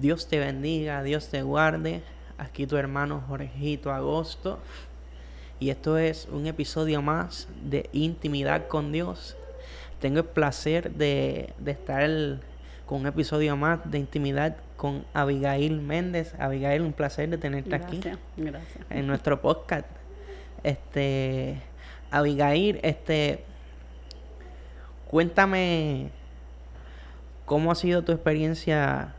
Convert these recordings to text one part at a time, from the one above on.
Dios te bendiga, Dios te guarde. Aquí tu hermano Jorgito Agosto. Y esto es un episodio más de Intimidad con Dios. Tengo el placer de estar con un episodio más de Intimidad con Abigail Méndez. Abigail, un placer de tenerte aquí. Gracias. En nuestro podcast. Abigail, cuéntame cómo ha sido tu experiencia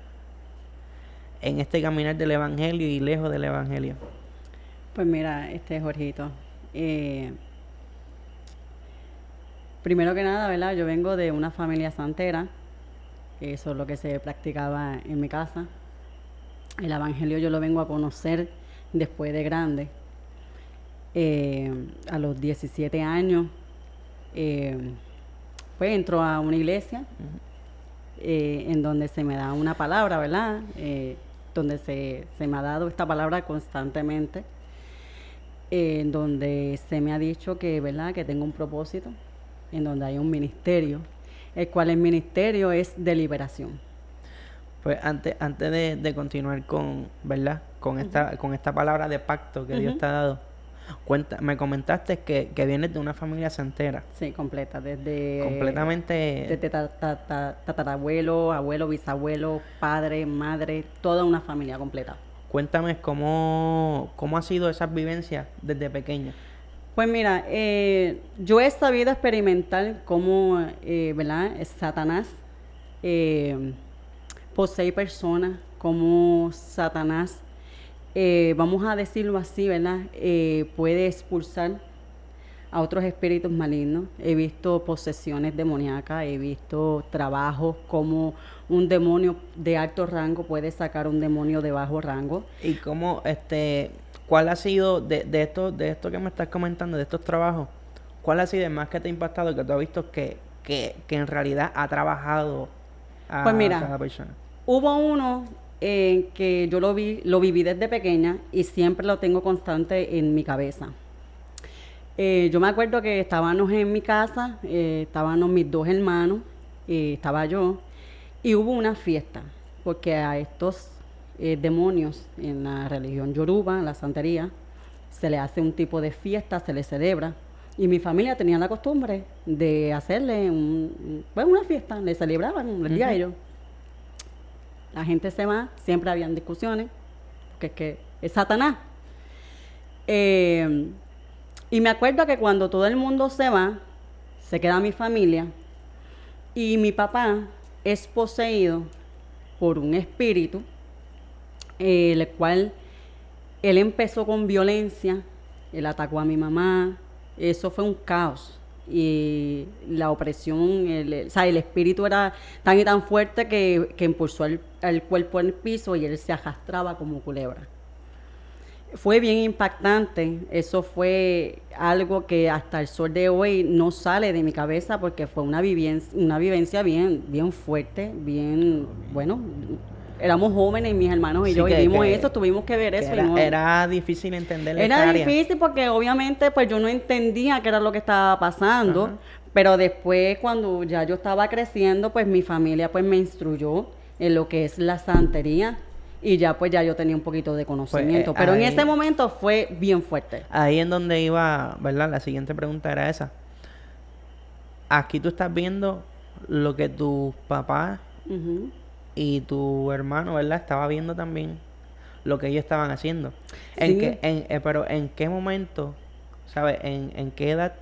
en este caminar del Evangelio y lejos del Evangelio. Pues mira, Jorgito, primero que nada, ¿verdad? Yo vengo de una familia santera, eso es lo que se practicaba en mi casa. El Evangelio yo lo vengo a conocer después de grande. A los 17 años, pues entro a una iglesia en donde se me da una palabra, ¿verdad? Donde se me ha dado esta palabra constantemente, en donde se me ha dicho que, ¿verdad?, que tengo un propósito, en donde hay un ministerio, el cual el ministerio es de liberación. Pues antes de continuar con, ¿verdad?, con esta palabra de pacto que Dios te ha dado, me comentaste que vienes de una familia santera. Sí, completa, desde completamente tatarabuelo, abuelo, bisabuelo, padre, madre, toda una familia completa. Cuéntame cómo ha sido esas vivencias desde pequeña. Pues mira, yo he sabido experimentar cómo, ¿verdad?, Satanás posee personas, cómo Satanás, vamos a decirlo así, ¿verdad?, puede expulsar a otros espíritus malignos. He visto posesiones demoníacas, he visto trabajos como un demonio de alto rango puede sacar un demonio de bajo rango. ¿Y cómo, cuál ha sido de esto que me estás comentando, de estos trabajos, cuál ha sido el más que te ha impactado, que tú has visto que en realidad ha trabajado a pues mira, cada persona? Hubo uno que yo lo viví desde pequeña y siempre lo tengo constante en mi cabeza. Yo me acuerdo que estábamos en mi casa, estábamos mis dos hermanos, estaba yo, y hubo una fiesta, porque a estos demonios en la religión yoruba, la santería, se le hace un tipo de fiesta, se le celebra, y mi familia tenía la costumbre de hacerle una fiesta, le celebraban el día a ellos. La gente se va, siempre habían discusiones, porque es que es Satanás. Y me acuerdo que cuando todo el mundo se va, se queda mi familia, y mi papá es poseído por un espíritu, el cual él empezó con violencia, él atacó a mi mamá, eso fue un caos. Y la opresión, el espíritu era tan y tan fuerte que impulsó el cuerpo en el piso y él se arrastraba como culebra. Fue bien impactante, eso fue algo que hasta el sol de hoy no sale de mi cabeza porque fue una vivencia bien fuerte, bueno, éramos jóvenes, mis hermanos y yo vivimos eso, tuvimos que ver eso. Era difícil entender Era difícil porque obviamente pues yo no entendía qué era lo que estaba pasando. Ajá. Pero después cuando ya yo estaba creciendo, pues mi familia pues me instruyó en lo que es la santería. Y ya pues ya yo tenía un poquito de conocimiento. Pero en ese momento fue bien fuerte. Ahí en donde iba, ¿verdad? La siguiente pregunta era esa. Aquí tú estás viendo lo que tu papá y tu hermano, ¿verdad?, estaba viendo también lo que ellos estaban haciendo. Sí. Pero ¿en qué momento, sabes, en qué edad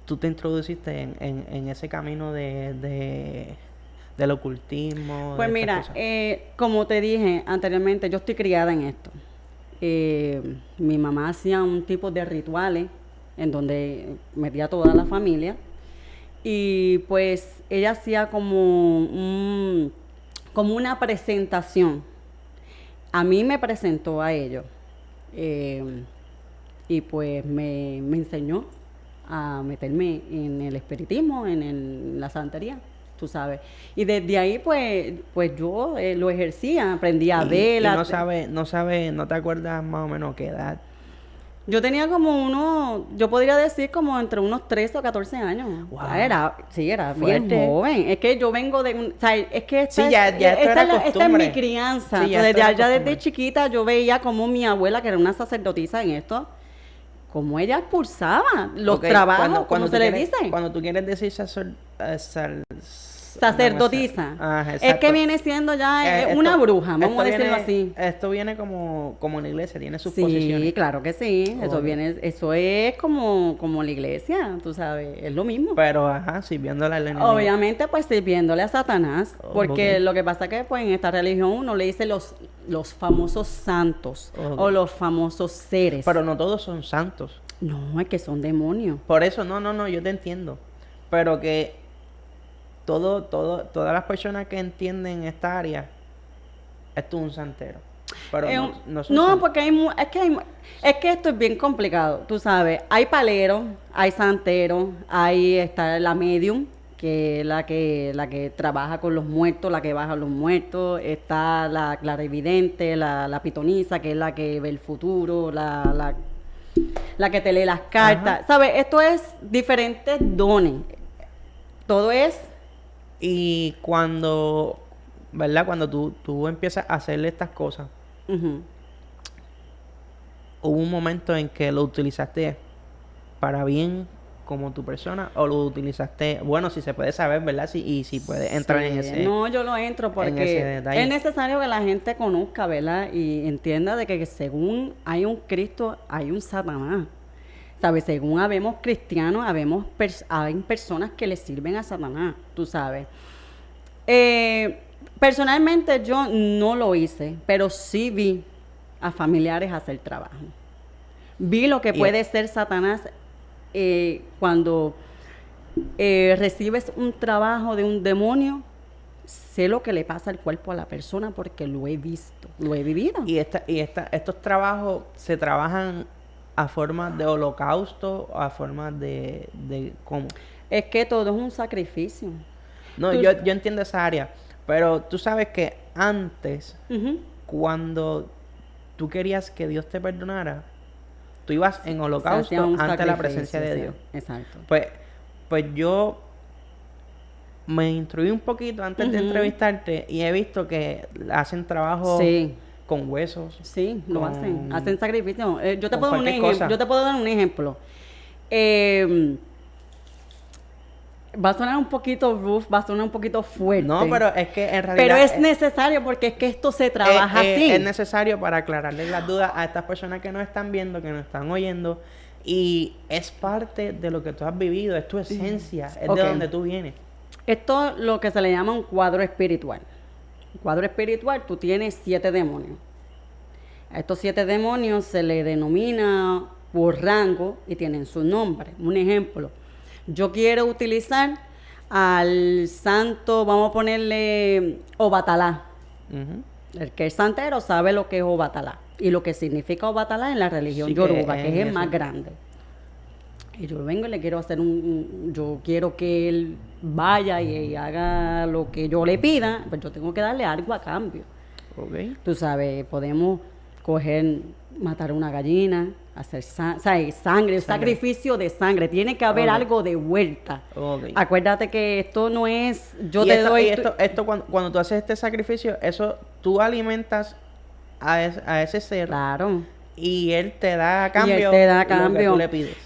tú te introduciste en ese camino del ocultismo? Pues mira, como te dije anteriormente, yo estoy criada en esto. Mi mamá hacía un tipo de rituales en donde metía a toda la familia y pues ella hacía como una presentación. A mí me presentó a ellos y pues me enseñó a meterme en el espiritismo, en la santería, tú sabes. Y desde ahí, pues yo lo ejercía, aprendí a verla. Y no te acuerdas más o menos qué edad. Yo tenía yo podría decir como entre unos 13 o 14 años. Wow. Era bien Fuerte. joven. Es que yo vengo o sea, es que Sí, ya esto era esta es costumbre. mi crianza. Sí, ya Entonces, esto era desde costumbre. chiquita yo veía como mi abuela, que era una sacerdotisa en esto, como ella expulsaba los Ok, trabajos, como tú se le quieres- dice. Cuando tú quieres decir Sacerdotisa. Ajá, Es exacto. que viene siendo ya Esto- una bruja, vamos esto a decirlo viene- así. Esto viene como en la iglesia, tiene sus Sí, posiciones. claro que sí. Eso Ok. eso es como la iglesia, tú sabes, es lo mismo. Pero, ajá, sirviéndole al enemigo. Obviamente, pues sirviéndole a Satanás, porque Ok. lo que pasa es que pues en esta religión uno le dice los famosos santos Ok. o los famosos seres. Pero no todos son santos. No, es que son demonios. Por eso, no, yo te entiendo. Pero que todas las personas que entienden esta área, esto es un santero. Pero no son No, santos. porque es que esto es bien complicado, tú sabes. Hay paleros, hay santeros, ahí está la medium, que es la que trabaja con los muertos, la que baja los muertos. Está la clarividente, la pitonisa, que es la que ve el futuro, la que te lee las cartas. Ajá. ¿Sabes? Esto es diferentes dones. Todo es Y cuando, ¿verdad? Cuando tú empiezas a hacerle estas cosas, ujú, hubo un momento en que lo utilizaste para bien como tu persona o lo utilizaste, bueno, si se puede saber, ¿verdad? Y si puedes entrar en sí. ese... No, yo lo entro ese porque detalle. es necesario que la gente conozca, ¿verdad? Y entienda de que según hay un Cristo, hay un Satanás. ¿Sabes? Según habemos cristianos, hay personas que le sirven a Satanás, tú sabes. Personalmente yo no lo hice, pero sí vi a familiares hacer trabajo. Vi lo que Y- puede ser Satanás cuando recibes un trabajo de un demonio. Sé lo que le pasa al cuerpo a la persona porque lo he visto, lo he vivido. Estos trabajos se trabajan a forma de holocausto, a forma de ¿cómo? Es que todo es un sacrificio. No, Tú- yo entiendo esa área, pero tú sabes que antes, Ujú. cuando tú querías que Dios te perdonara, tú ibas en Se holocausto hacía un ante la sacrificio, presencia de sí, Dios. Exacto. Pues yo me instruí un poquito antes de Ujú. entrevistarte y he visto que hacen trabajo Sí. con huesos. Sí, lo con- hacen. Hacen sacrificio. Yo te con puedo dar un cualquier ejemplo. cosa. Yo te puedo dar un ejemplo. Va a sonar un poquito rough, va a sonar un poquito fuerte. No, pero es que en realidad Pero es necesario porque es que esto se trabaja así. es necesario para aclararle las dudas a estas personas que nos están viendo, que nos están oyendo. Y es parte de lo que tú has vivido, es tu esencia, es Ok. de donde tú vienes. Esto es lo que se le llama un cuadro espiritual. Un cuadro espiritual, tú tienes 7 demonios. A estos 7 demonios se le denomina por rango y tienen su nombre. Un ejemplo, yo quiero utilizar al santo, vamos a ponerle Obatalá. Ujú. El que es santero sabe lo que es Obatalá y lo que significa Obatalá en la religión Sí, que yoruba, que en es el eso. más grande. Y yo vengo y le quiero hacer yo quiero que él vaya y haga lo que yo le pida, pues yo tengo que darle algo a cambio. Ok. Tú sabes, podemos matar una gallina, hacer sangre, un sacrificio de sangre. Tiene que haber Ok. algo de vuelta. Ok. Acuérdate que esto no es, yo Y te esto, doy... y esto cuando tú haces este sacrificio, eso tú alimentas a ese ser Claro. y él te da a Y cambio él te da a lo que cambio. tú le pides.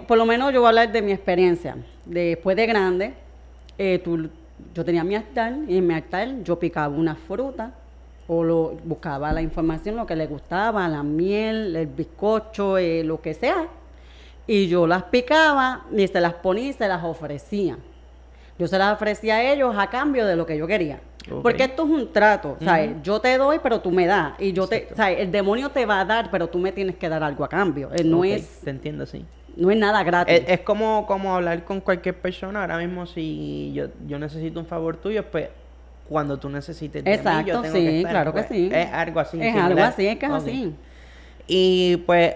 Por lo menos yo voy a hablar de mi experiencia. Después de grande, yo tenía mi altar y en mi altar yo picaba una fruta o buscaba la información, lo que le gustaba, la miel, el bizcocho, lo que sea. Y yo las picaba y se las ponía y se las ofrecía. Yo se las ofrecía a ellos a cambio de lo que yo quería. Ok. Porque esto es un trato, ¿sabes? Ujú. Yo te doy, pero tú me das. Y Exacto. ¿sabes? El demonio te va a dar, pero tú me tienes que dar algo a cambio. No Ok, es te entiendo, sí. no es nada gratis. Es como hablar con cualquier persona. Ahora mismo, si yo necesito un favor tuyo, pues cuando tú necesites de mí, yo Exacto, tengo que sí, estar, claro pues, que sí. Es algo así. Es similar. algo así, es que es Ok. así. Y pues,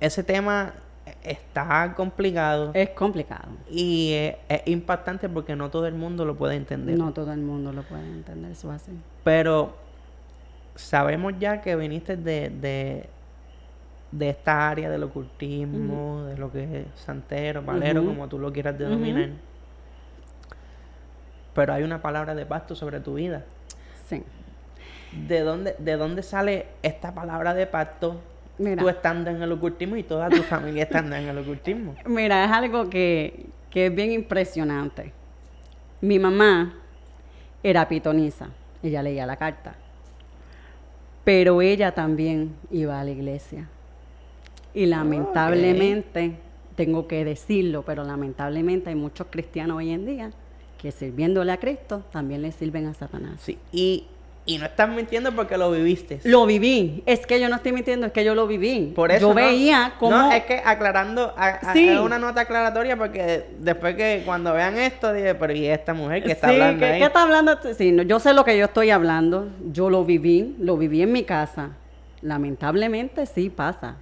ese tema está complicado Es complicado. y es impactante porque no todo el mundo lo puede entender. No todo el mundo lo puede entender, eso así. Pero sabemos ya que viniste de esta área del ocultismo, de lo que es santero, palero, como tú lo quieras denominar. Pero hay una palabra de pacto sobre tu vida. Sí. ¿De dónde sale esta palabra de pacto? Mira. Tú estando en el ocultismo y toda tu familia estando en el ocultismo. Mira, es algo que es bien impresionante. Mi mamá era pitonisa, ella leía la carta, pero ella también iba a la iglesia. Y lamentablemente, tengo que decirlo, pero lamentablemente hay muchos cristianos hoy en día que sirviéndole a Cristo también le sirven a Satanás. Sí, y no estás mintiendo porque lo viviste. Lo viví. Es que yo no estoy mintiendo, es que yo lo viví. Por eso yo veía cómo... No, es que aclarando, Sí. es una nota aclaratoria porque después que cuando vean esto, dije, pero ¿y esta mujer que está Sí, hablando ahí? ¿qué está hablando? Sí, no, yo sé lo que yo estoy hablando. Yo lo viví en mi casa. Lamentablemente sí pasa.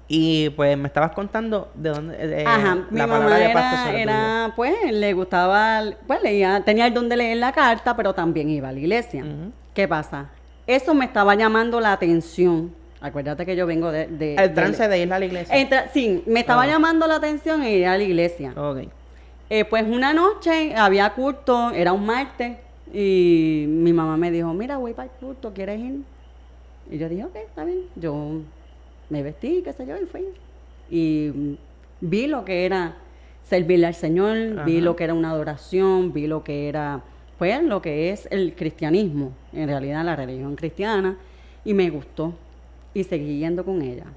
Y pues me estabas contando de dónde Ajá, mi la palabra mamá de pacto sobre tu vida. era, pues, le gustaba, pues, leía, tenía el don de leer la carta, pero también iba a la iglesia. ¿Qué pasa? Eso me estaba llamando la atención. Acuérdate que yo vengo El trance de ir a la iglesia. sí, me estaba llamando la atención ir a la iglesia. Ok. Pues una noche había culto, era un martes, y mi mamá me dijo, mira, voy para el culto, ¿quieres ir? Y yo dije, ok, está bien. Yo me vestí, qué sé yo, y fui. Y vi lo que era servirle al Señor, vi lo que era una adoración, vi lo que era, pues, lo que es el cristianismo, en realidad la religión cristiana, y me gustó. Y seguí yendo con ella.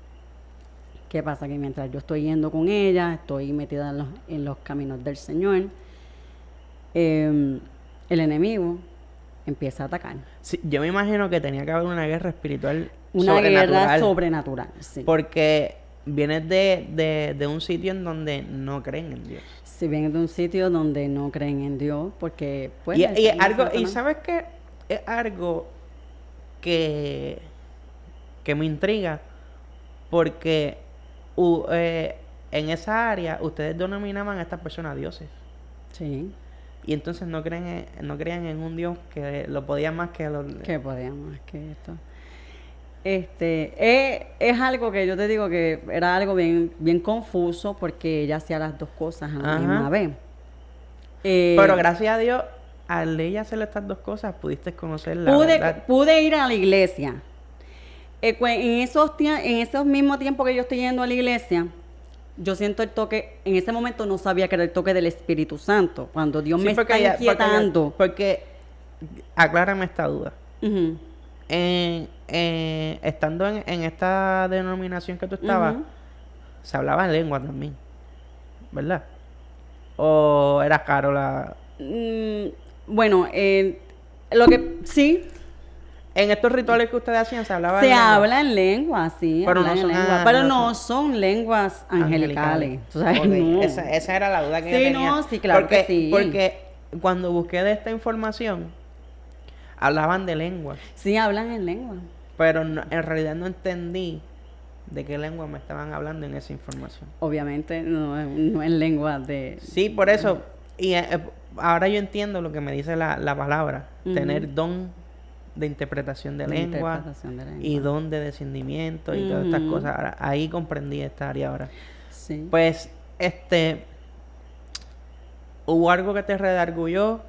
¿Qué pasa? Que mientras yo estoy yendo con ella, estoy metida en los caminos del Señor, el enemigo empieza a atacar. Sí, yo me imagino que tenía que haber una guerra espiritual Una guerra sobrenatural, sí. Porque vienes de un sitio en donde no creen en Dios. Si vienes de un sitio donde no creen en Dios, porque pues... Y ¿sabes qué? Es algo que me intriga, porque en esa área ustedes denominaban a estas personas dioses. Sí. Y entonces no creían en un Dios que lo podía más que los... Que podía más que esto. Es algo que yo te digo que era algo bien, bien confuso porque ella hacía las dos cosas a la misma vez. Pero gracias a Dios, al ella hacer estas dos cosas, pudiste conocer la verdad. Pude ir a la iglesia. En esos mismos tiempos que yo estoy yendo a la iglesia, yo siento el toque, en ese momento no sabía que era el toque del Espíritu Santo, cuando Dios me está inquietando. Porque aclárame esta duda. Ujú. Estando en esta denominación que tú estabas, se hablaba en lengua también, ¿verdad? ¿O era caro la...? Bueno, lo que sí... En estos rituales que ustedes hacían se hablaba Se habla en lengua, sí, pero hablan no son, en lengua, pero no son lenguas angelicales. O sea, Okay. no. Esa era la duda que yo Sí, tenía. no, sí, claro que sí. Porque cuando busqué de esta información, hablaban de lengua, Sí, hablan en lengua. pero en realidad no entendí de qué lengua me estaban hablando en esa información. Obviamente no es lengua de... Sí, por eso. Y ahora yo entiendo lo que me dice la palabra. Tener don de interpretación de lengua y don de discernimiento y todas estas cosas. Ahora, ahí comprendí esta área ahora. Sí. Pues, ¿hubo algo que te redargulló?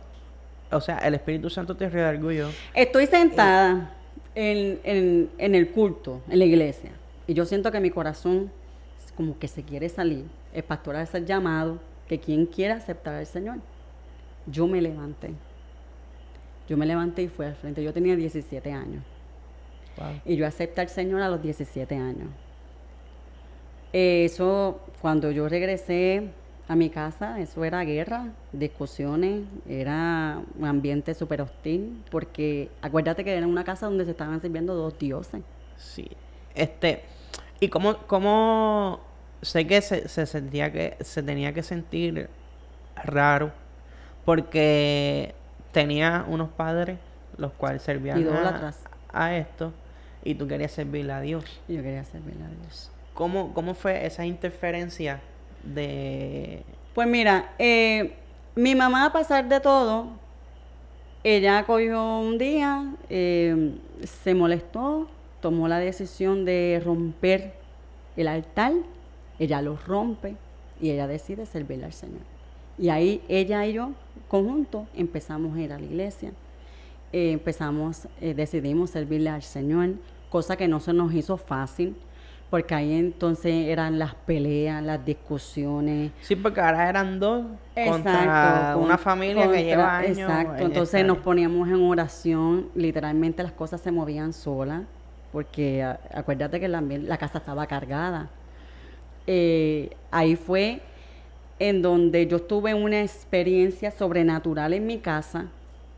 O sea, el Espíritu Santo te redargulló. Estoy sentada en el culto, en la iglesia, y yo siento que mi corazón como que se quiere salir. El pastor hace el llamado que quien quiera aceptar al Señor. Yo me levanté y fui al frente. Yo tenía 17 años. Wow. Y yo acepté al Señor a los 17 años. Eso, cuando yo regresé a mi casa, eso era guerra, discusiones, era un ambiente súper hostil, porque acuérdate que era una casa donde se estaban sirviendo dos dioses. Sí. ¿Y cómo sé que se tenía que sentir raro? Porque tenía unos padres los cuales servían a esto y tú querías servirle a Dios. Y yo quería servirle a Dios. ¿Cómo fue esa interferencia de...? Pues mira, mi mamá, a pesar de todo, ella cogió un día, se molestó tomó la decisión de romper el altar, ella lo rompe y ella decide servirle al Señor. Y ahí ella y yo, conjunto, empezamos a ir a la iglesia, decidimos servirle al Señor, cosa que no se nos hizo fácil, porque ahí entonces eran las peleas, las discusiones. Sí, porque ahora eran dos contra Exacto, una familia que lleva años. Exacto, entonces nos poníamos en oración, literalmente las cosas se movían solas, porque acuérdate que la casa estaba cargada. Ahí fue en donde yo tuve una experiencia sobrenatural en mi casa,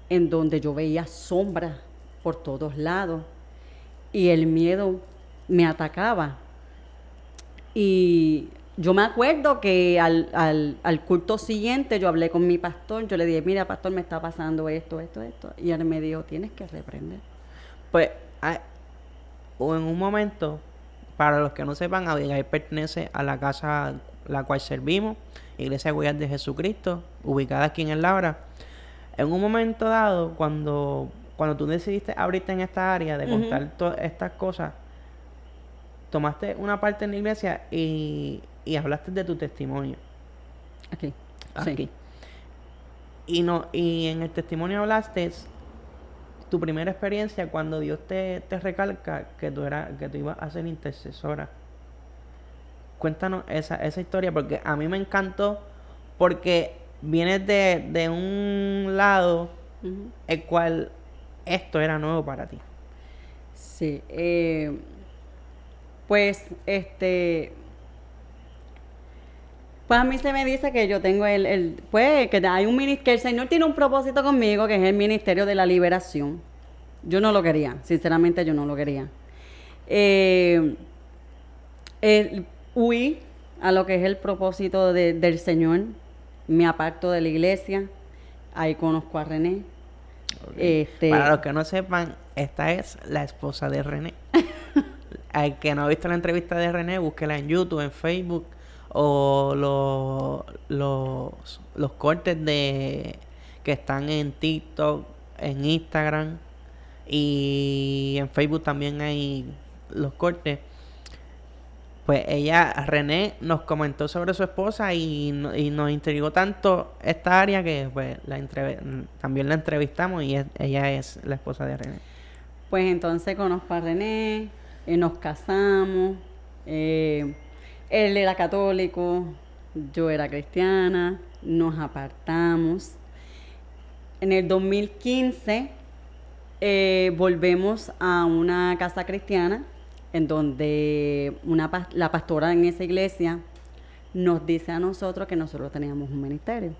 en donde yo veía sombras por todos lados y el miedo me atacaba. Y yo me acuerdo que al culto siguiente yo hablé con mi pastor, yo le dije, mira pastor, me está pasando esto. Y él me dijo, tienes que reprender. Pues, o en un momento, para los que no sepan, Abigail pertenece a la casa la cual servimos, Iglesia Huellas de Jesucristo, ubicada aquí en El Labra. En un momento dado, cuando tú decidiste abrirte en esta área de contar todas estas cosas, tomaste una parte en la iglesia y hablaste de tu testimonio. Aquí. Sí. Y en el testimonio hablaste tu primera experiencia cuando Dios te recalca que tú ibas a ser intercesora. Cuéntanos esa historia, porque a mí me encantó, porque vienes de un lado el cual esto era nuevo para ti. Sí, pues a mí se me dice que yo tengo pues que hay que el Señor tiene un propósito conmigo, que es el ministerio de la liberación. Yo no lo quería, sinceramente yo no lo quería. Huí a lo que es el propósito del Señor, me aparto de la iglesia, ahí conozco a René. Okay. Para los que no sepan, esta es la esposa de René. Al que no ha visto la entrevista de René, búsquela en YouTube, en Facebook, o los cortes que están en TikTok, en Instagram, y en Facebook también hay los cortes. Pues René nos comentó sobre su esposa y nos intrigó tanto esta área que pues también la entrevistamos y ella es la esposa de René. Pues entonces conozco a René, nos casamos, él era católico, yo era cristiana, nos apartamos. En el 2015 volvemos a una casa cristiana en donde la pastora en esa iglesia nos dice a nosotros que nosotros teníamos un ministerio.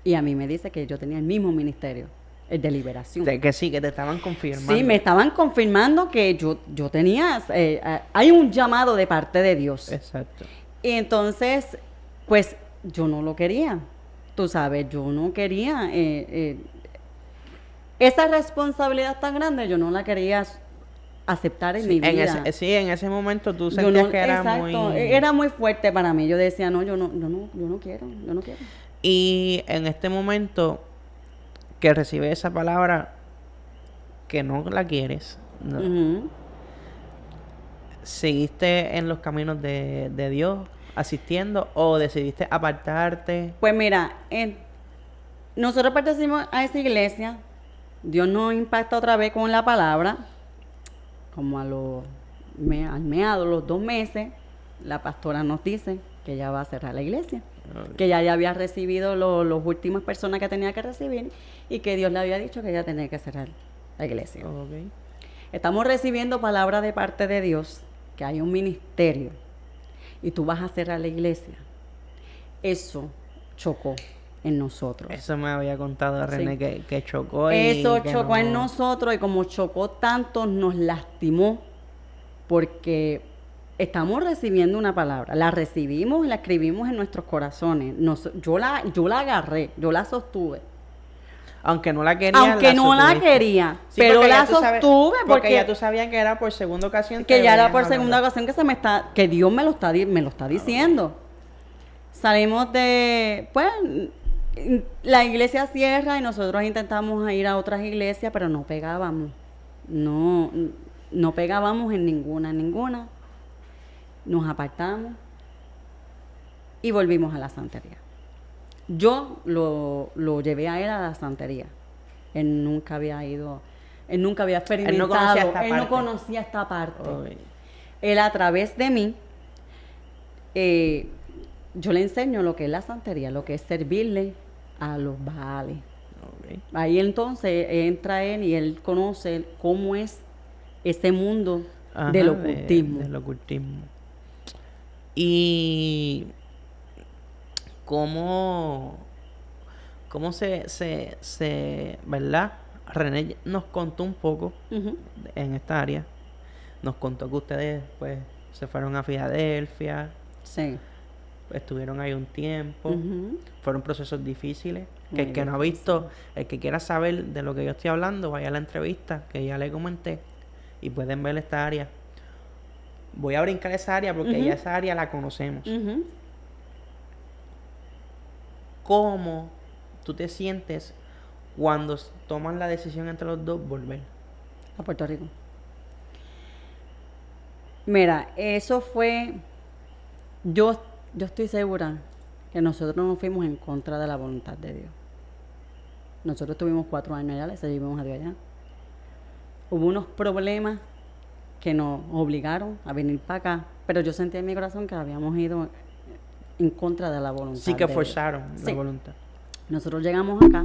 Y a mí me dice que yo tenía el mismo ministerio, el de liberación. Que sí, que te estaban confirmando. Sí, me estaban confirmando que yo tenía, hay un llamado de parte de Dios. Exacto. Y entonces, pues yo no lo quería. Tú sabes, yo no quería. Esa responsabilidad tan grande, yo no la quería aceptar en mi vida. En ese momento tú sentías que era era muy fuerte para mí. Yo decía, no, yo no quiero. Y en este momento que recibes esa palabra que no la quieres, ¿no? ¿Seguiste en los caminos de Dios asistiendo o decidiste apartarte? Pues mira, nosotros pertenecimos a esa iglesia. Dios nos impacta otra vez con la palabra. Como al meado, los 2 meses, la pastora nos dice que ella va a cerrar la iglesia. Okay. Que ya había recibido las últimas personas que tenía que recibir y que Dios le había dicho que ella tenía que cerrar la iglesia. Okay. Estamos recibiendo palabra de parte de Dios que hay un ministerio y tú vas a cerrar la iglesia. Eso chocó en nosotros. Eso me había contado René, sí. que chocó. Eso chocó en nosotros y como chocó tanto nos lastimó porque estamos recibiendo una palabra. La recibimos y la escribimos en nuestros corazones. Yo la agarré, yo la sostuve. Aunque no la quería. Aunque no la quería, sí, pero la sostuve porque ya tú sabías que era por segunda ocasión. Que ya era por segunda ocasión que Dios me lo está diciendo. Salimos pues, la iglesia cierra y nosotros intentamos ir a otras iglesias, pero no pegábamos. No no pegábamos en ninguna. Nos apartamos y volvimos a la santería. Yo lo llevé a él a la santería. Él nunca había experimentado, él no conocía esta parte. Okay. Él a través de mí, yo le enseño lo que es la santería, lo que es servirle a los Baales. Okay. Ahí entonces entra él y él conoce cómo es ese mundo del ocultismo. Del ocultismo. Y cómo se, ¿verdad? René nos contó un poco en esta área. Nos contó que ustedes, pues, se fueron a Filadelfia. Sí. Estuvieron ahí un tiempo. Fueron procesos difíciles. Que el que no ha difícil. visto, el que quiera saber de lo que yo estoy hablando, vaya a la entrevista que ya le comenté y pueden ver esta área. Voy a brincar esa área porque ya esa área la conocemos. ¿Cómo tú te sientes cuando toman la decisión entre los dos volver a Puerto Rico? Mira, eso fue... Yo estoy segura que nosotros nos fuimos en contra de la voluntad de Dios. Nosotros tuvimos 4 años allá, le seguimos a Dios allá. Hubo unos problemas que nos obligaron a venir para acá, pero yo sentí en mi corazón que habíamos ido en contra de la voluntad. Sí, que de forzaron Dios. la voluntad. Nosotros llegamos acá.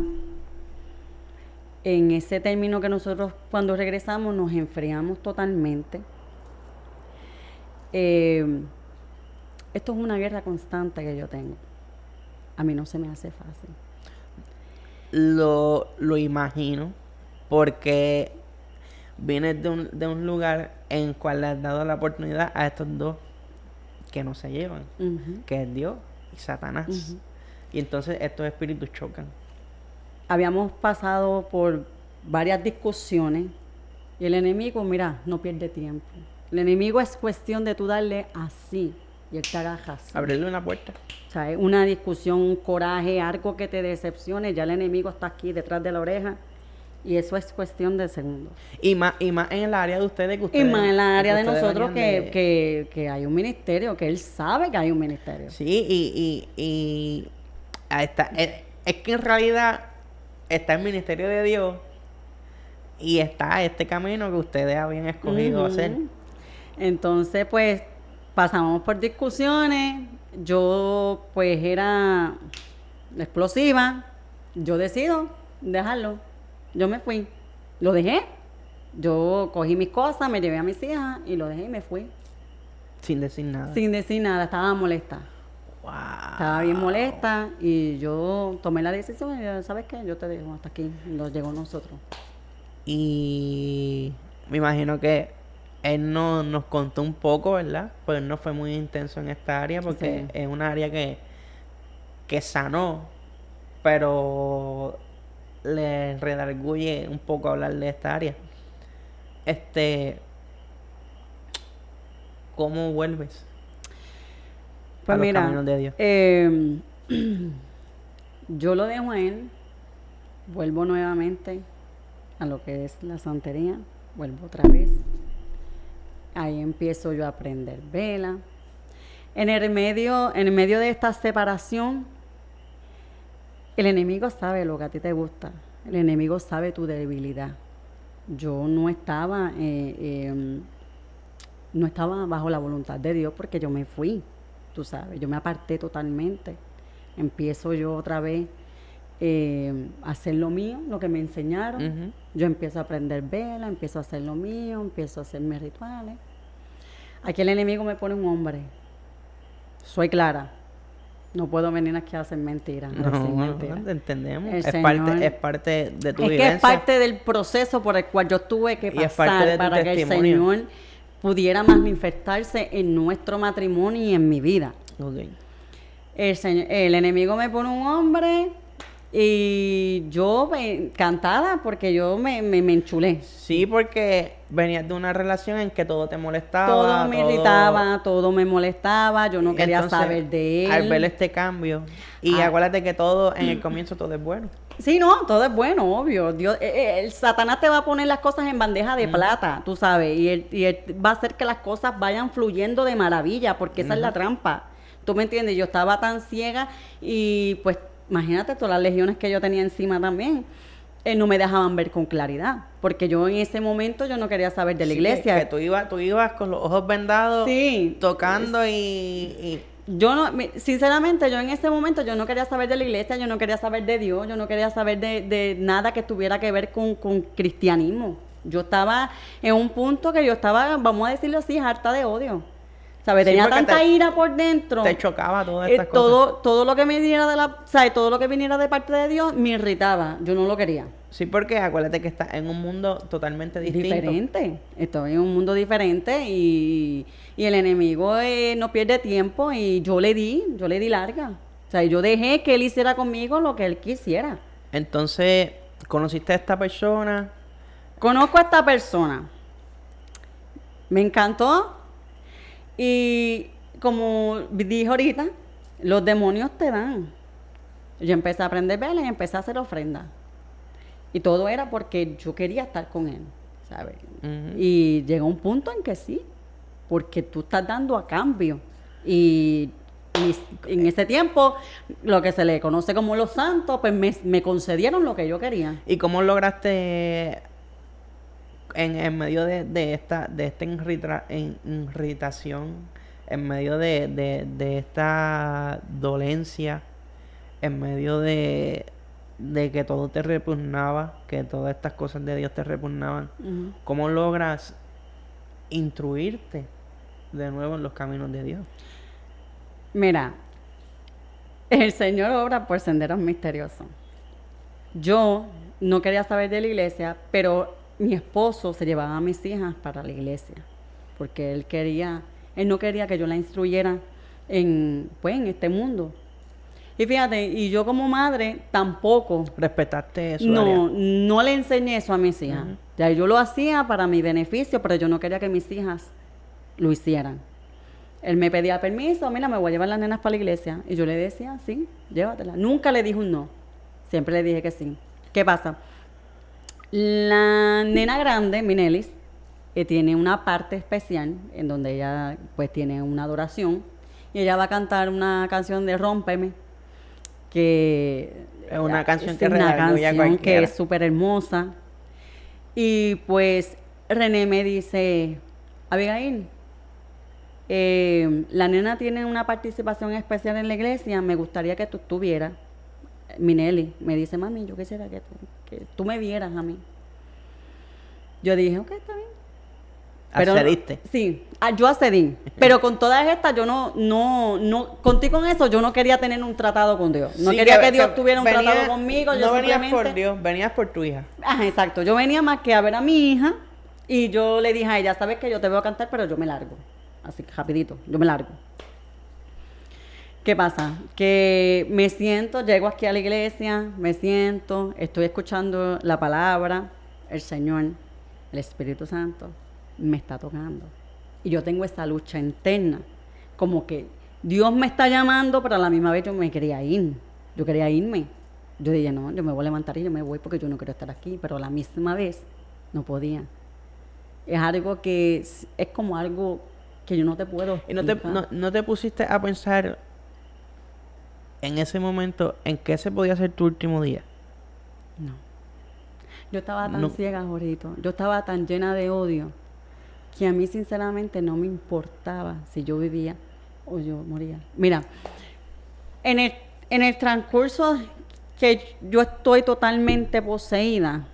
En ese término que nosotros cuando regresamos nos enfriamos totalmente. Esto es una guerra constante que yo tengo. A mí no se me hace fácil. Lo imagino porque vienes de un lugar en cual le has dado la oportunidad a estos dos que no se llevan, que es Dios y Satanás. Y entonces estos espíritus chocan. Habíamos pasado por varias discusiones y el enemigo, mira, no pierde tiempo. El enemigo es cuestión de tú darle así y él te agarra así. Abrirle una puerta. O sea, es una discusión, un coraje, algo que te decepcione, ya el enemigo está aquí detrás de la oreja y eso es cuestión de segundos. Y más en el área de ustedes que ustedes... Y más en la área de nosotros que hay un ministerio, que él sabe que hay un ministerio. Sí, y ahí está. Es que en realidad está el ministerio de Dios y está este camino que ustedes habían escogido hacer. Entonces, pues, pasamos por discusiones. Yo, pues, era explosiva. Yo decido dejarlo. Yo me fui. Lo dejé. Yo cogí mis cosas, me llevé a mis hijas y lo dejé y me fui. Sin decir nada. Sin decir nada. Estaba molesta. Wow. Estaba bien molesta y yo tomé la decisión y yo, ¿sabes qué? Yo te dejo hasta aquí. Nos llegó a nosotros. Y me imagino que él nos contó un poco, ¿verdad? Pues no fue muy intenso en esta área porque es una área que sanó, pero le redarguye un poco hablar de esta área. ¿Cómo vuelves pues a los mira, caminos de Dios? Yo lo dejo a él, vuelvo nuevamente a lo que es la santería, vuelvo otra vez. Ahí empiezo yo a aprender vela. En el medio de esta separación, el enemigo sabe lo que a ti te gusta. El enemigo sabe tu debilidad. Yo no estaba bajo la voluntad de Dios porque yo me fui, tú sabes. Yo me aparté totalmente. Empiezo yo otra vez a hacer lo mío, lo que me enseñaron. Yo empiezo a aprender vela, empiezo a hacer lo mío, empiezo a hacer mis rituales. Aquí el enemigo me pone un hombre. Soy clara. No puedo venir aquí a hacer mentiras. No, entendemos. Es parte de tu vivencia. Es que es parte del proceso por el cual yo tuve que pasar para que el Señor pudiera manifestarse en nuestro matrimonio y en mi vida. Okay. El enemigo me pone un hombre y yo encantada porque yo me enchulé. Sí, porque venías de una relación en que todo te molestaba. Todo me irritaba, todo me molestaba, yo no quería entonces, saber de él. Al ver este cambio, y acuérdate que todo, en el comienzo todo es bueno. Sí, no, todo es bueno, obvio. Dios, el Satanás te va a poner las cosas en bandeja de plata, tú sabes, y él va a hacer que las cosas vayan fluyendo de maravilla, porque esa es la trampa. ¿Tú me entiendes? Yo estaba tan ciega y pues imagínate todas las legiones que yo tenía encima también. No me dejaban ver con claridad, porque yo en ese momento yo no quería saber de la Sí, iglesia. que tú ibas con los ojos vendados, Sí. tocando y Yo no, sinceramente, yo en ese momento yo no quería saber de la iglesia, yo no quería saber de Dios, yo no quería saber de nada que tuviera que ver con cristianismo. Yo estaba en un punto que yo estaba, vamos a decirlo así, harta de odio. ¿Sabes? Sí, Tenía porque tanta ira por dentro. te chocaba todas estas cosas. Todo lo que me diera ¿sabes? Todo lo que viniera de parte de Dios me irritaba. Yo no lo quería. Sí, porque acuérdate que estás en un mundo totalmente distinto. Diferente. Estoy en un mundo diferente y el enemigo no pierde tiempo y yo le di larga. O sea, yo dejé que él hiciera conmigo lo que él quisiera. Entonces, conociste a esta persona. Conozco a esta persona. Me encantó y como dije ahorita, los demonios te dan. Yo empecé a aprender velas y empecé a hacer ofrendas. Y todo era porque yo quería estar con él, ¿sabes? Y llegó un punto en que sí, porque tú estás dando a cambio. Y en ese tiempo, lo que se le conoce como los santos, pues me concedieron lo que yo quería. ¿Y cómo lograste en medio de esta irritación, en medio de esta dolencia, en medio de que todo te repugnaba, que todas estas cosas de Dios te repugnaban, cómo logras instruirte de nuevo en los caminos de Dios? Mira, el Señor obra por senderos misteriosos. Yo no quería saber de la iglesia, pero mi esposo se llevaba a mis hijas para la iglesia, porque él no quería que yo la instruyera en este mundo. Y fíjate, y yo como madre tampoco ¿Respetaste eso, Daria? no le enseñé eso a mis hijas. Ya yo lo hacía para mi beneficio, pero yo no quería que mis hijas lo hicieran. Él me pedía permiso, mira, me voy a llevar las nenas para la iglesia. Y yo le decía, sí, llévatela. Nunca le dije un no. Siempre le dije que sí. ¿Qué pasa? La nena grande, Minelis, tiene una parte especial en donde ella pues tiene una adoración. Y ella va a cantar una canción de Rómpeme, que Es una canción que es una redarguye a canción que cualquiera. es súper hermosa. Y pues René me dice, Abigail, la nena tiene una participación especial en la iglesia, me gustaría que tú estuvieras. Minelli me dice, mami, yo quisiera que tú me vieras a mí. Yo dije, ok, está bien. Pero, ¿Accediste? Sí, yo accedí. Pero con todas estas, yo no, contigo con eso, yo no quería tener un tratado con Dios. No Sí, quería que Dios tuviera un tratado conmigo. No Yo venías simplemente... por Dios, venías por tu hija. Ajá, exacto. Yo venía más que a ver a mi hija y yo le dije a ella, sabes que yo te veo cantar, pero yo me largo. Así que rapidito, yo me largo. ¿Qué pasa? Que me siento, llego aquí a la iglesia, me siento, estoy escuchando la palabra, el Señor, el Espíritu Santo me está tocando. Y yo tengo esa lucha interna, como que Dios me está llamando, pero a la misma vez yo me quería ir. Yo quería irme. Yo dije, no, yo me voy a levantar y yo me voy porque yo no quiero estar aquí, pero a la misma vez no podía. Es algo que es como algo que yo no te puedo ¿Y explicar. no te pusiste a pensar en ese momento en que ese podía ser tu último día? No. Yo estaba tan No. ciega, Jorito. Yo estaba tan llena de odio que a mí sinceramente no me importaba si yo vivía o yo moría. Mira, en el transcurso que yo estoy totalmente poseída,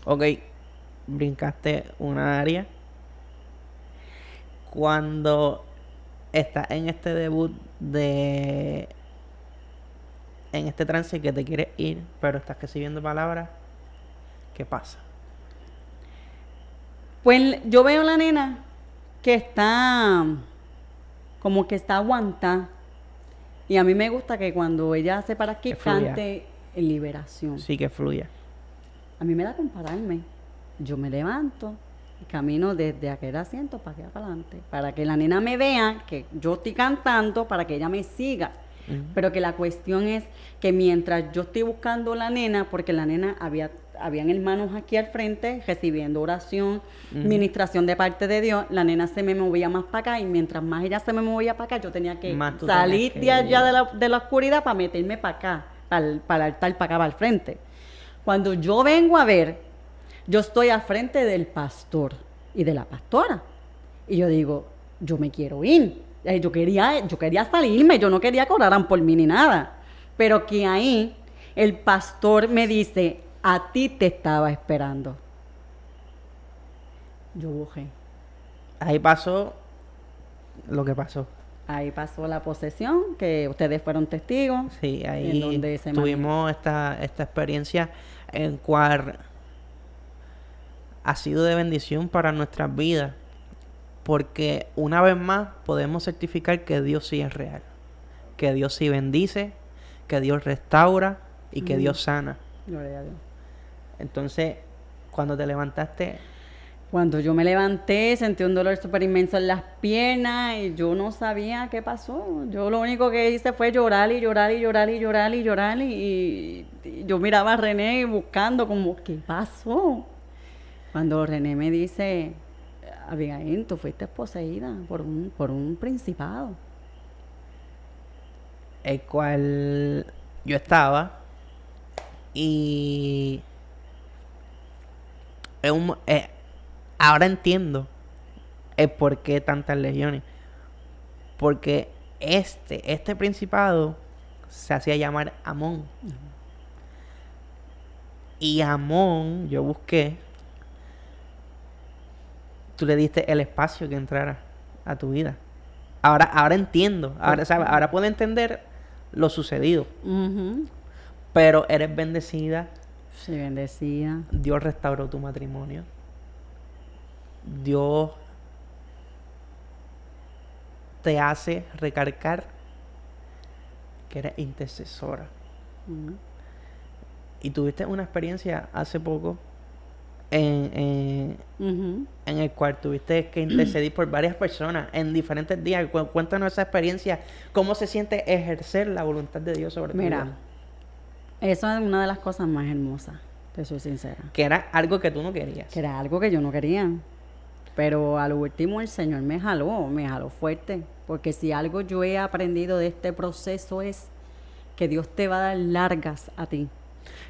Ok, brincaste una área. Cuando estás en este debut en este trance que te quieres ir, pero estás recibiendo palabras, ¿qué pasa? pues yo veo a la nena que está como que está aguantada. Y a mí me gusta que cuando ella se para aquí Que fluya. cante en liberación. Sí, que fluya. A mí me da con pararme. Yo me levanto y camino desde aquel asiento para allá para adelante. Para que la nena me vea que yo estoy cantando, para que ella me siga. Pero que la cuestión es que mientras yo estoy buscando la nena, porque la nena habían hermanos aquí al frente recibiendo oración, ministración de parte de Dios, la nena se me movía más para acá y mientras más ella se me movía para acá, yo tenía que salir de allá de la oscuridad para meterme para acá, para el altar, para acá, para el frente. Cuando yo vengo a ver, yo estoy al frente del pastor y de la pastora. Y yo digo, yo me quiero ir. Yo quería salirme, yo no quería que oraran por mí ni nada. Pero que ahí el pastor me dice, a ti te estaba esperando. Yo bujé. Ahí pasó lo que pasó. Ahí pasó la posesión, que ustedes fueron testigos. Sí, ahí en donde tuvimos esta experiencia en cual ha sido de bendición para nuestras vidas. Porque una vez más podemos certificar que Dios sí es real. Que Dios sí bendice, que Dios restaura y que Dios sana. Gloria a Dios. Entonces, cuando te levantaste... Cuando yo me levanté, sentí un dolor súper inmenso en las piernas y yo no sabía qué pasó. Yo lo único que hice fue llorar y llorar y llorar y llorar y llorar y yo miraba a René buscando como, ¿qué pasó? Cuando René me dice, Abigail, tú fuiste poseída por un principado. El cual yo estaba y... ahora entiendo el por qué tantas legiones. Porque este principado se hacía llamar Amón. Y Amón, yo busqué, tú le diste el espacio que entrara a tu vida. Ahora entiendo, ahora puedo entender lo sucedido. Pero eres bendecida. Sí, bendecida. Dios restauró tu matrimonio. Dios te hace recargar que eres intercesora. Y tuviste una experiencia hace poco en el cual tuviste que intercedir por varias personas en diferentes días. Cuéntanos esa experiencia, cómo se siente ejercer la voluntad de Dios sobre tu vida. Mira, eso es una de las cosas más hermosas, te soy sincera. Que era algo que tú no querías. Que era algo que yo no quería. Pero al último el Señor me jaló fuerte. Porque si algo yo he aprendido de este proceso es que Dios te va a dar largas a ti.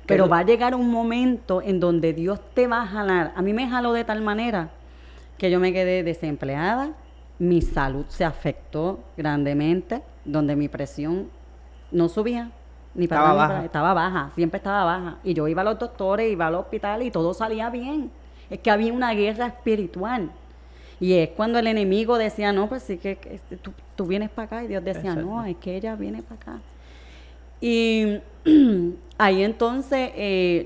Pero va a llegar un momento en donde Dios te va a jalar. A mí me jaló de tal manera que yo me quedé desempleada, mi salud se afectó grandemente, donde mi presión no subía, ni para Estaba nada, baja. estaba baja, siempre estaba baja. Y yo iba a los doctores, iba al hospital y todo salía bien. Es que había una guerra espiritual. Y es cuando el enemigo decía, no, pues sí que tú vienes para acá. Y Dios decía, Exacto. no, es que ella viene para acá. Y ahí entonces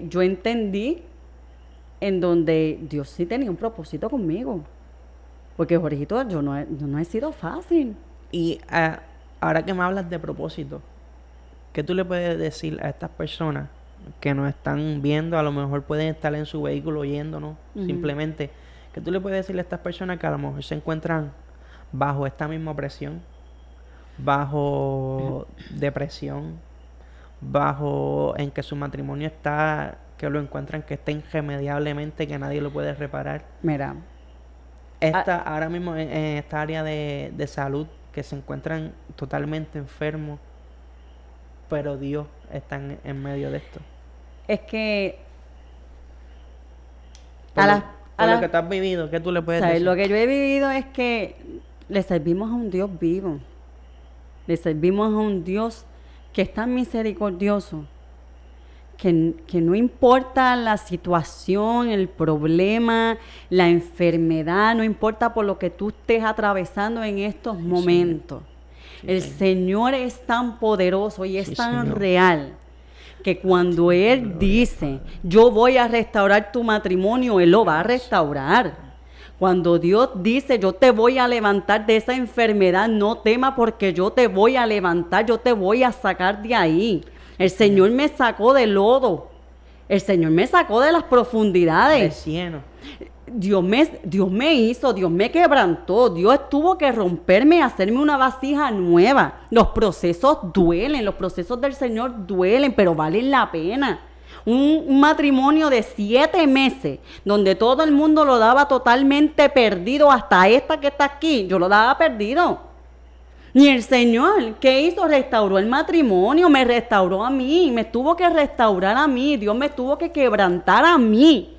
yo entendí en donde Dios sí tenía un propósito conmigo. Porque, Jorgito, yo no he sido fácil. Y ahora que me hablas de propósito, ¿qué tú le puedes decir a estas personas que nos están viendo? A lo mejor pueden estar en su vehículo oyéndonos, simplemente. ¿Qué tú le puedes decir a estas personas que a lo mejor se encuentran bajo esta misma presión, bajo depresión, bajo en que su matrimonio está, que lo encuentran que está irremediablemente, que nadie lo puede reparar? Mira, Ahora mismo en esta área de salud, que se encuentran totalmente enfermos, pero Dios está en medio de esto. es que Por lo que tú has vivido, ¿qué tú le puedes ¿sabes? decir? Lo que yo he vivido es que le servimos a un Dios vivo. Le servimos a un Dios que es tan misericordioso, que no importa la situación, el problema, la enfermedad, no importa por lo que tú estés atravesando en estos momentos. El Señor es tan poderoso y es tan Señor. real que cuando Él dice, yo voy a restaurar tu matrimonio, Él lo va a restaurar. Cuando Dios dice, yo te voy a levantar de esa enfermedad, no temas porque yo te voy a levantar, yo te voy a sacar de ahí. El Señor me sacó del lodo. El Señor me sacó de las profundidades. De cieno. Dios me hizo, Dios me quebrantó, Dios tuvo que romperme, hacerme una vasija nueva. Los procesos duelen, los procesos del Señor duelen, pero valen la pena. Un matrimonio de 7 meses, donde todo el mundo lo daba totalmente perdido, hasta esta que está aquí, yo lo daba perdido. Y el Señor, ¿qué hizo? Restauró el matrimonio, me restauró a mí, me tuvo que restaurar a mí, Dios me tuvo que quebrantar a mí,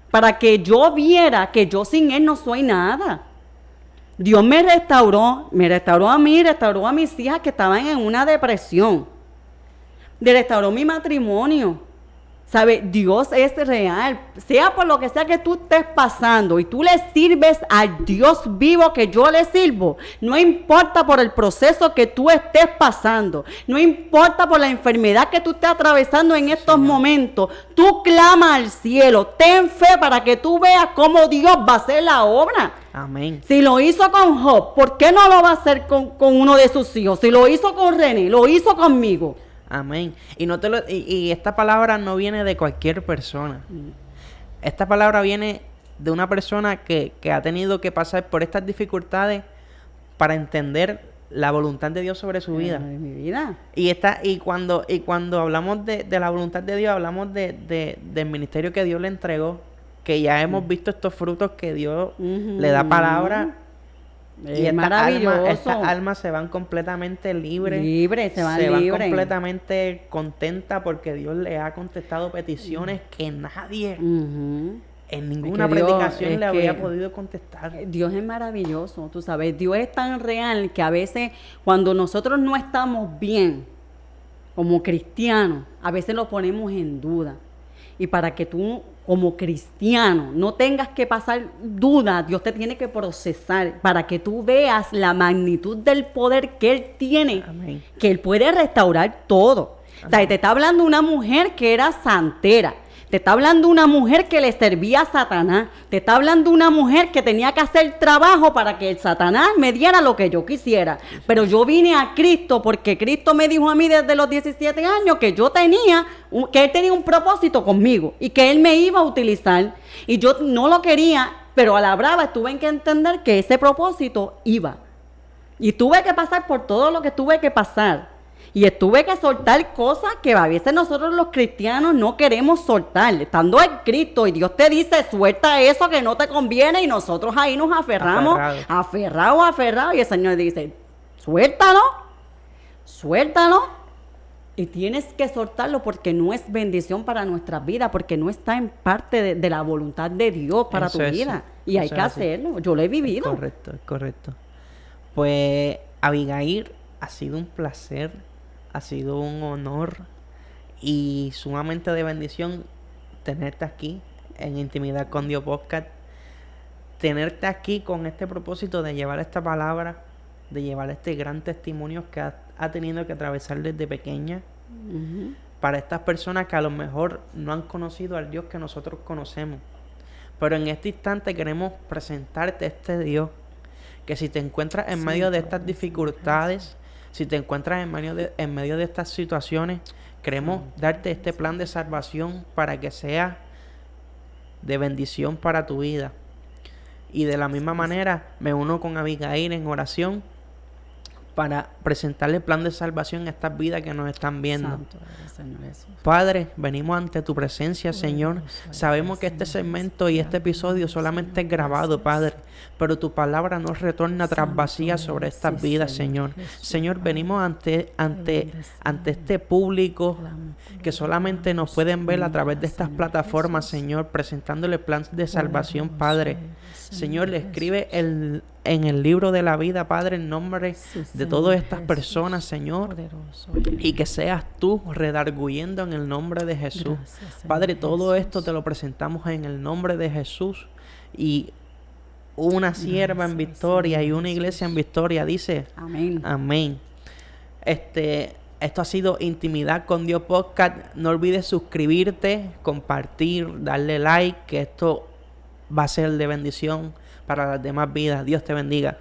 para que yo viera que yo sin Él no soy nada. Dios me restauró a mí, restauró a mis hijas que estaban en una depresión, restauró mi matrimonio. ¿Sabe? Dios es real. Sea por lo que sea que tú estés pasando y tú le sirves al Dios vivo que yo le sirvo, no importa por el proceso que tú estés pasando, no importa por la enfermedad que tú estés atravesando en estos momentos, tú clama al cielo, ten fe para que tú veas cómo Dios va a hacer la obra. Amén. Si lo hizo con Job, ¿por qué no lo va a hacer con uno de sus hijos? Si lo hizo con René, lo hizo conmigo. Amén. Y esta palabra no viene de cualquier persona. Esta palabra viene de una persona que ha tenido que pasar por estas dificultades para entender la voluntad de Dios sobre su vida. De mi vida. Y cuando hablamos de la voluntad de Dios, hablamos del ministerio que Dios le entregó, que ya hemos visto estos frutos que Dios le da palabra. Y estas almas se van completamente libres. Se van completamente contentas porque Dios les ha contestado peticiones que nadie en ninguna predicación le había podido contestar. Dios es maravilloso, tú sabes. Dios es tan real que a veces cuando nosotros no estamos bien como cristianos, a veces lo ponemos en duda. Y para que tú, como cristiano, no tengas que pasar dudas, Dios te tiene que procesar para que tú veas la magnitud del poder que Él tiene. Amén. Que Él puede restaurar todo. O sea, te está hablando una mujer que era santera. Te está hablando una mujer que le servía a Satanás. Te está hablando una mujer que tenía que hacer trabajo para que el Satanás me diera lo que yo quisiera. Pero yo vine a Cristo porque Cristo me dijo a mí desde los 17 años que que Él tenía un propósito conmigo y que Él me iba a utilizar. Y yo no lo quería, pero a la brava tuve que entender que ese propósito iba. Y tuve que pasar por todo lo que tuve que pasar. Y tuve que soltar cosas que a veces nosotros los cristianos no queremos soltar. Estando en Cristo y Dios te dice, suelta eso que no te conviene, y nosotros ahí nos aferramos, aferrados. Y el Señor dice, suéltalo. Y tienes que soltarlo porque no es bendición para nuestras vidas, porque no está en parte de la voluntad de Dios para tu vida. Y hay que hacerlo. Yo lo he vivido. Es correcto. Pues, Abigail, ha sido un placer. Ha sido un honor y sumamente de bendición tenerte aquí en Intimidad con Dios Podcast. Tenerte aquí con este propósito de llevar esta palabra, de llevar este gran testimonio que ha tenido que atravesar desde pequeña. Para estas personas que a lo mejor no han conocido al Dios que nosotros conocemos. Pero en este instante queremos presentarte este Dios que si te encuentras en medio de estas dificultades, si te encuentras en medio de estas situaciones, queremos darte este plan de salvación para que sea de bendición para tu vida. Y de la misma manera me uno con Abigail en oración para presentarle el plan de salvación a estas vidas que nos están viendo. Santo eres, Señor Jesús. Padre, venimos ante tu presencia, Señor. Sabemos que este segmento y este episodio solamente es grabado, Padre, pero tu palabra no retorna tras vacía sobre estas vidas, Señor. Señor, venimos ante este público que solamente nos pueden ver a través de estas plataformas, Señor, presentándole el plan de salvación, Padre. Señor, le escribe en el libro de la vida, Padre, el nombre de todas estas personas, Señor, y que seas tú redarguyendo en el nombre de Jesús. Padre, todo esto te lo presentamos en el nombre de Jesús. Y una sierva en victoria y una iglesia en victoria dice amén. Amén. Esto ha sido Intimidad con Dios Podcast. No olvides suscribirte, compartir, darle like, que esto va a ser de bendición para las demás vidas. Dios te bendiga.